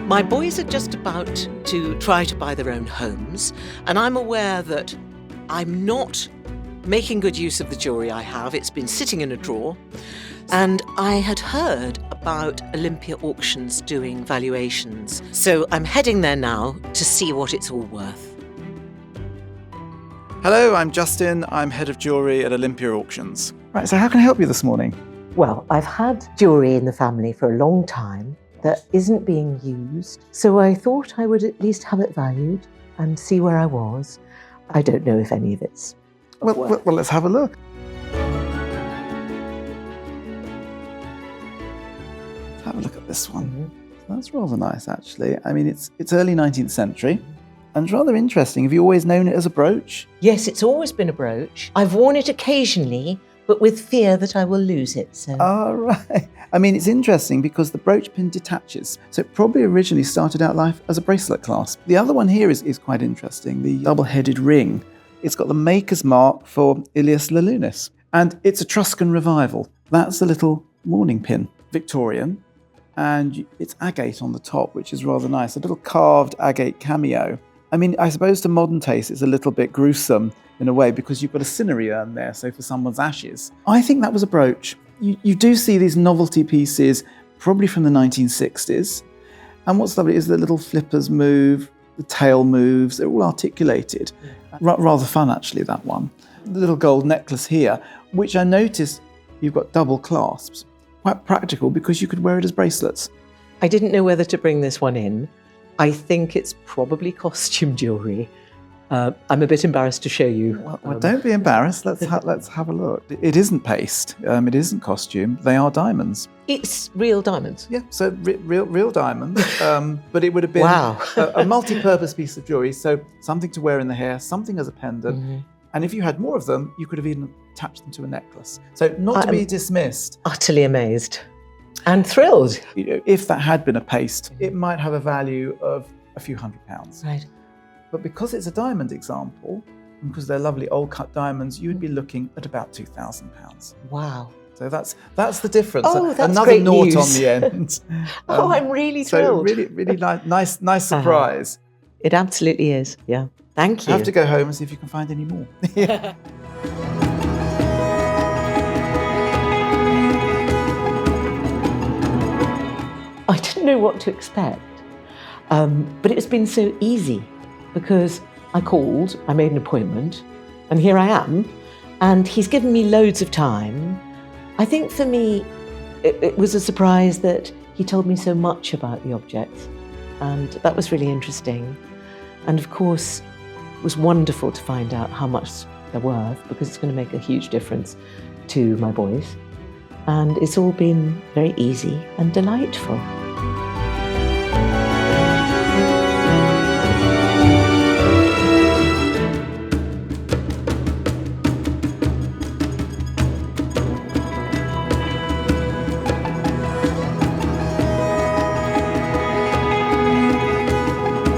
My boys are just about to try to buy their own homes, and I'm aware that I'm not making good use of the jewellery I have. It's been sitting in a drawer, and I had heard about Olympia Auctions doing valuations, so I'm heading there now to see what it's all worth. Hello, I'm Justin. I'm head of jewellery at Olympia Auctions. Right, so how can I help you this morning? Well, I've had jewellery in the family for a long time that isn't being used, so I thought I would at least have it valued and see where I was. I don't know if any of it's Well, let's have a look. Let's have a look at this one. Mm-hmm. That's rather nice, actually. I mean, it's early 19th century, and it's rather interesting. Have you always known it as a brooch? Yes, it's always been a brooch. I've worn it occasionally, but with fear that I will lose it. So. Oh, right. I mean, it's interesting because the brooch pin detaches. So it probably originally started out life as a bracelet clasp. The other one here is quite interesting, the double-headed ring. It's got the maker's mark for Ilias Lalunis. And it's Etruscan revival. That's the little mourning pin, Victorian. And it's agate on the top, which is rather nice. A little carved agate cameo. I mean, I suppose to modern taste, it's a little bit gruesome in a way because you've got a cinerary urn there, so for someone's ashes. I think that was a brooch. You do see these novelty pieces, probably from the 1960s. And what's lovely is the little flippers move, the tail moves, they're all articulated. Rather fun, actually, that one. The little gold necklace here, which I noticed you've got double clasps. Quite practical because you could wear it as bracelets. I didn't know whether to bring this one in. I think it's probably costume jewellery. I'm a bit embarrassed to show you. Well, don't be embarrassed. Let's have a look. It isn't paste. It isn't costume. They are diamonds. It's real diamonds. Yeah, so real diamonds. But it would have been Wow. a multi-purpose piece of jewellery. So something to wear in the hair, something as a pendant. Mm-hmm. And if you had more of them, you could have even attached them to a necklace. So not to be dismissed. Utterly amazed and thrilled. You know, if that had been a paste, it might have a value of a few £100s. Right. But because it's a diamond example, and because they're lovely old cut diamonds, you'd be looking at about £2,000. Wow. So that's the difference. Oh, that's another great naught news. on the end. Oh, I'm really So thrilled. really nice surprise. It absolutely is. Yeah. Thank you. I have to go home and see if you can find any more. Yeah. I didn't know what to expect, but it's been so easy because I called, I made an appointment, and here I am, and he's given me loads of time. I think for me, it was a surprise that he told me so much about the objects, and that was really interesting. And of course, it was wonderful to find out how much they're worth because it's going to make a huge difference to my boys. And it's all been very easy and delightful.